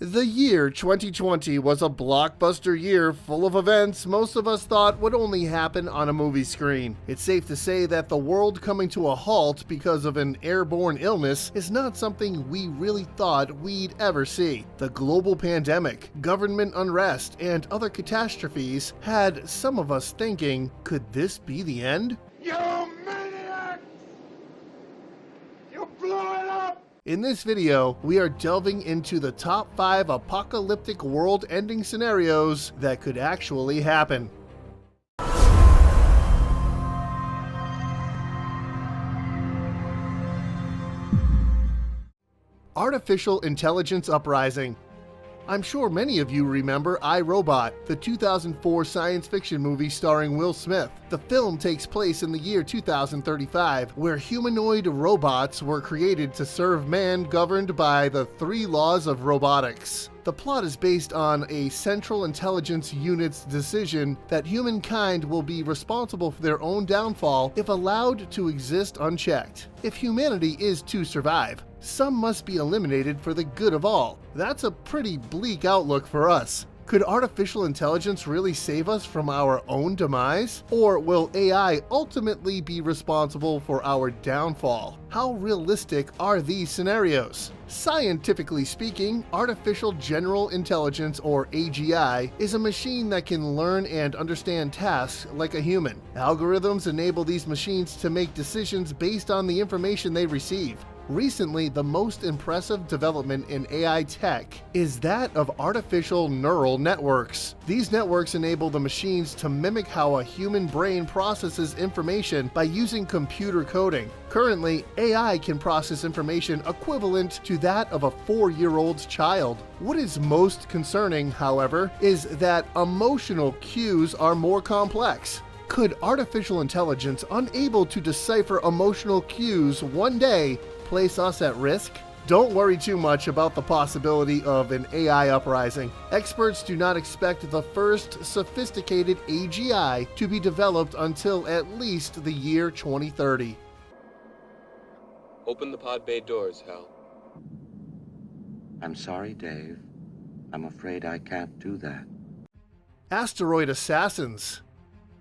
The year 2020 was a blockbuster year full of events most of us thought would only happen on a movie screen. It's safe to say that the world coming to a halt because of an airborne illness is not something we really thought we'd ever see. The global pandemic, government unrest, and other catastrophes had some of us thinking, could this be the end? You maniacs! You blew it up! In this video, we are delving into the top 5 apocalyptic world-ending scenarios that could actually happen. Artificial Intelligence Uprising. I'm sure many of you remember I, Robot, the 2004 science fiction movie starring Will Smith. The film takes place in the year 2035, where humanoid robots were created to serve man, governed by the 3 laws of robotics. The plot is based on a Central Intelligence Unit's decision that humankind will be responsible for their own downfall if allowed to exist unchecked. If humanity is to survive, some must be eliminated for the good of all. That's a pretty bleak outlook for us. Could artificial intelligence really save us from our own demise? Or will AI ultimately be responsible for our downfall? How realistic are these scenarios? Scientifically speaking, artificial general intelligence, or AGI, is a machine that can learn and understand tasks like a human. Algorithms enable these machines to make decisions based on the information they receive. Recently, the most impressive development in AI tech is that of artificial neural networks. These networks enable the machines to mimic how a human brain processes information by using computer coding. Currently, AI can process information equivalent to that of a 4-year-old child. What is most concerning, however, is that emotional cues are more complex. Could artificial intelligence unable to decipher emotional cues one day place us at risk? Don't worry too much about the possibility of an AI uprising. Experts do not expect the first sophisticated AGI to be developed until at least the year 2030. Open the pod bay doors, Hal. I'm sorry, Dave. I'm afraid I can't do that. Asteroid Assassins.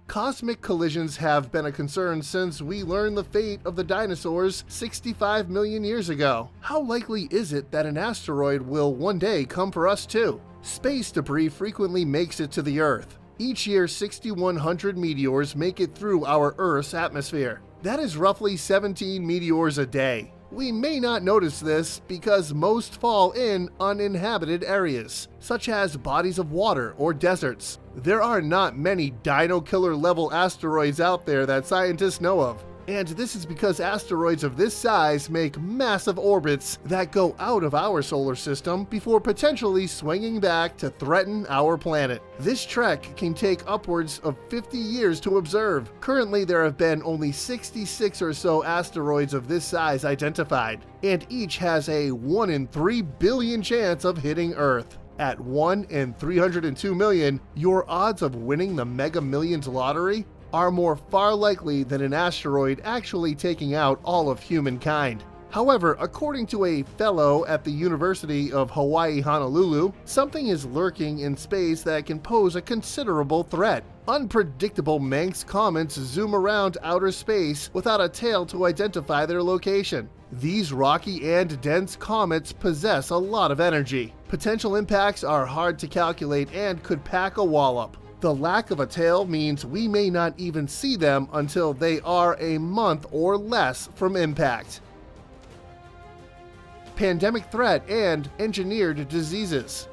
Cosmic collisions have been a concern since we learned the fate of the dinosaurs 65 million years ago. How likely is it that an asteroid will one day come for us too? Space debris frequently makes it to the Earth. Each year, 6,100 meteors make it through our Earth's atmosphere. That is roughly 17 meteors a day. We may not notice this because most fall in uninhabited areas, such as bodies of water or deserts. There are not many Dino Killer level asteroids out there that scientists know of. And this is because asteroids of this size make massive orbits that go out of our solar system before potentially swinging back to threaten our planet. This trek can take upwards of 50 years to observe. Currently, there have been only 66 or so asteroids of this size identified, and each has a 1 in 3 billion chance of hitting Earth. At 1 in 302 million, your odds of winning the Mega Millions lottery are more far likely than an asteroid actually taking out all of humankind. However, according to a fellow at the University of Hawaii, Honolulu, something is lurking in space that can pose a considerable threat. Unpredictable Manx comets zoom around outer space without a tail to identify their location. These rocky and dense comets possess a lot of energy. Potential impacts are hard to calculate and could pack a wallop. The lack of a tail means we may not even see them until they are a month or less from impact. Pandemic threat and engineered diseases.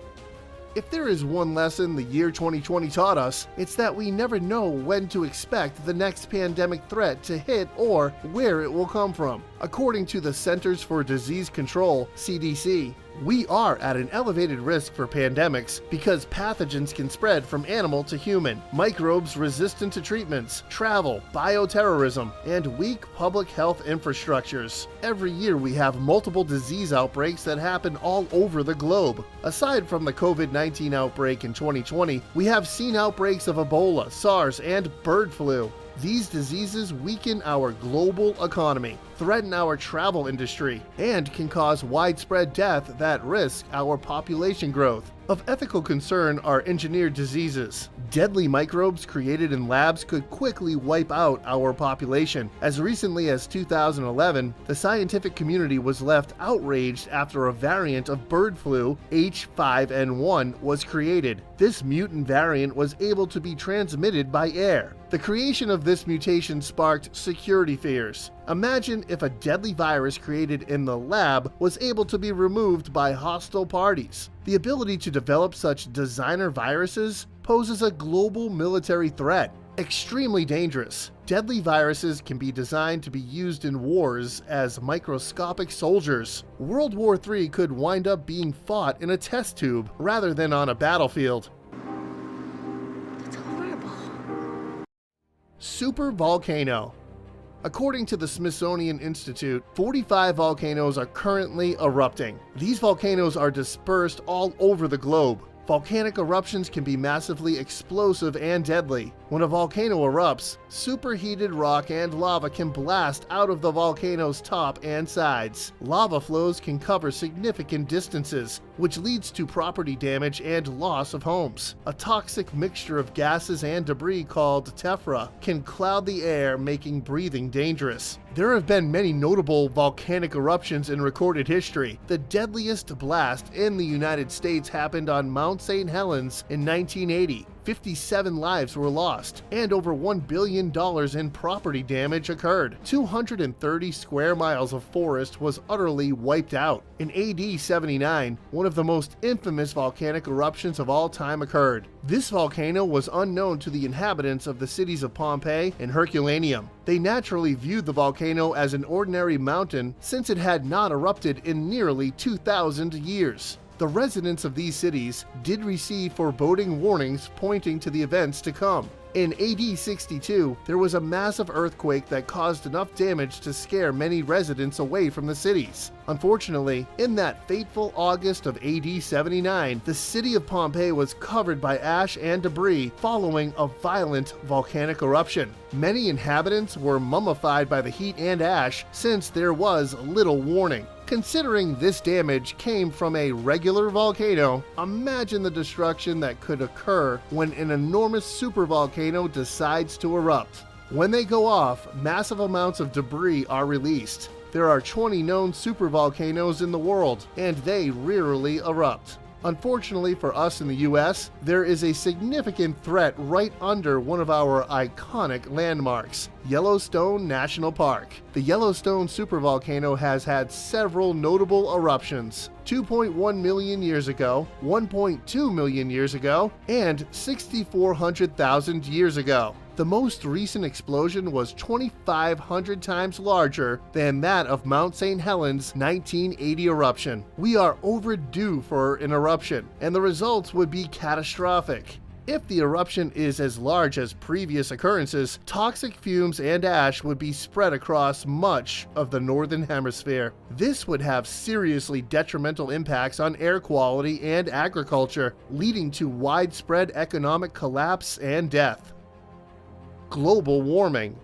If there is one lesson the year 2020 taught us, it's that we never know when to expect the next pandemic threat to hit or where it will come from. According to the Centers for Disease Control, CDC, we are at an elevated risk for pandemics because pathogens can spread from animal to human, microbes resistant to treatments, travel, bioterrorism, and weak public health infrastructures. Every year we have multiple disease outbreaks that happen all over the globe. Aside from the COVID-19 outbreak in 2020, we have seen outbreaks of Ebola, SARS, and bird flu. These diseases weaken our global economy, threaten our travel industry, and can cause widespread death that risk our population growth. Of ethical concern are engineered diseases. Deadly microbes created in labs could quickly wipe out our population. As recently as 2011, the scientific community was left outraged after a variant of bird flu, H5N1, was created. This mutant variant was able to be transmitted by air. The creation of this mutation sparked security fears. Imagine if a deadly virus created in the lab was able to be removed by hostile parties. The ability to develop such designer viruses poses a global military threat. Extremely dangerous. Deadly viruses can be designed to be used in wars as microscopic soldiers. World War III could wind up being fought in a test tube rather than on a battlefield. That's horrible. Super volcano. According to the Smithsonian Institute, 45 volcanoes are currently erupting. These volcanoes are dispersed all over the globe. Volcanic eruptions can be massively explosive and deadly. When a volcano erupts, superheated rock and lava can blast out of the volcano's top and sides. Lava flows can cover significant distances, which leads to property damage and loss of homes. A toxic mixture of gases and debris called tephra can cloud the air, making breathing dangerous. There have been many notable volcanic eruptions in recorded history. The deadliest blast in the United States happened on Mount St. Helens in 1980. 57 lives were lost, and over $1 billion in property damage occurred. 230 square miles of forest was utterly wiped out. In AD 79, one of the most infamous volcanic eruptions of all time occurred. This volcano was unknown to the inhabitants of the cities of Pompeii and Herculaneum. They naturally viewed the volcano as an ordinary mountain since it had not erupted in nearly 2,000 years. The residents of these cities did receive foreboding warnings pointing to the events to come. In AD 62, there was a massive earthquake that caused enough damage to scare many residents away from the cities. Unfortunately, in that fateful August of AD 79, the city of Pompeii was covered by ash and debris following a violent volcanic eruption. Many inhabitants were mummified by the heat and ash since there was little warning. Considering this damage came from a regular volcano, imagine the destruction that could occur when an enormous supervolcano decides to erupt. When they go off, massive amounts of debris are released. There are 20 known supervolcanoes in the world, and they rarely erupt. Unfortunately for us in the US, there is a significant threat right under one of our iconic landmarks, Yellowstone National Park. The Yellowstone supervolcano has had several notable eruptions: 2.1 million years ago, 1.2 million years ago, and 6,400,000 years ago. The most recent explosion was 2,500 times larger than that of Mount St. Helens' 1980 eruption. We are overdue for an eruption, and the results would be catastrophic. If the eruption is as large as previous occurrences, toxic fumes and ash would be spread across much of the northern hemisphere. This would have seriously detrimental impacts on air quality and agriculture, leading to widespread economic collapse and death. Global warming.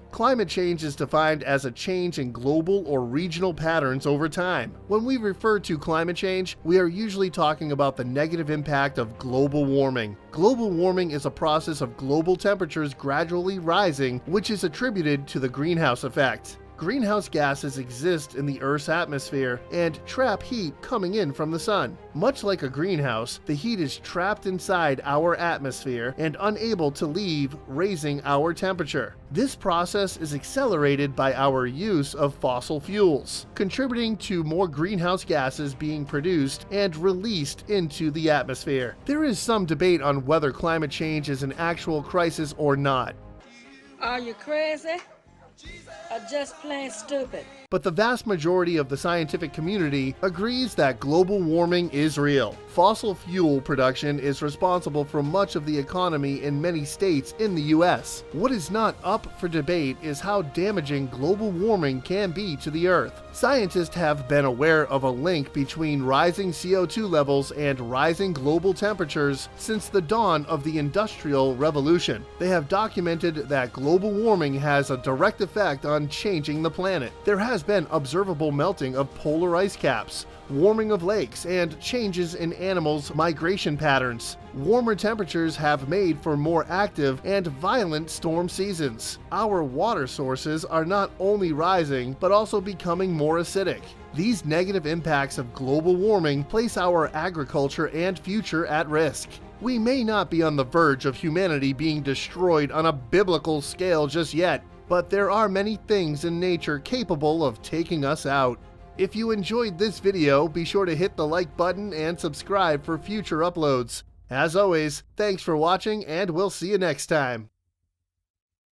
Climate change is defined as a change in global or regional patterns over time. When we refer to climate change, we are usually talking about the negative impact of global warming. Global warming is a process of global temperatures gradually rising, which is attributed to the greenhouse effect. Greenhouse gases exist in the Earth's atmosphere and trap heat coming in from the sun. Much like a greenhouse, the heat is trapped inside our atmosphere and unable to leave, raising our temperature. This process is accelerated by our use of fossil fuels, contributing to more greenhouse gases being produced and released into the atmosphere. There is some debate on whether climate change is an actual crisis or not. Are you crazy? Or just plain stupid? but the vast majority of the scientific community agrees that global warming is real. Fossil fuel production is responsible for much of the economy in many states in the US. What is not up for debate is how damaging global warming can be to the Earth. Scientists have been aware of a link between rising CO2 levels and rising global temperatures since the dawn of the Industrial Revolution. They have documented that global warming has a direct effect on changing the planet. There has been observable melting of polar ice caps, warming of lakes, and changes in animals' migration patterns. Warmer temperatures have made for more active and violent storm seasons. Our water sources are not only rising, but also becoming more acidic. These negative impacts of global warming place our agriculture and future at risk. We may not be on the verge of humanity being destroyed on a biblical scale just yet, but there are many things in nature capable of taking us out. If you enjoyed this video, be sure to hit the like button and subscribe for future uploads. As always, thanks for watching, and we'll see you next time.